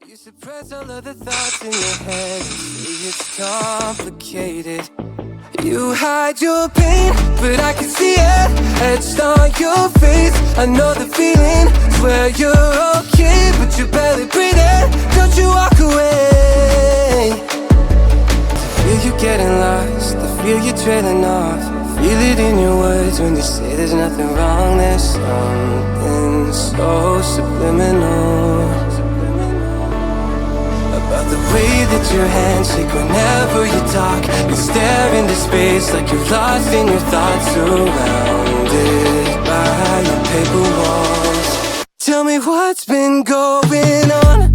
You suppress all of the thoughts in your head and say it's complicated. You hide your pain, but I can see it etched on your face. I know the feeling, swear you're okay, but you're barely breathing. Don't you walk away. I feel you getting lost, I feel you trailing off. Feel it in your words when you say there's nothing wrong. There's something so subliminal about the way that your hands shake whenever you talk. You stare into space like you're lost in your thoughts, surrounded by your paper walls. Tell me what's been going on.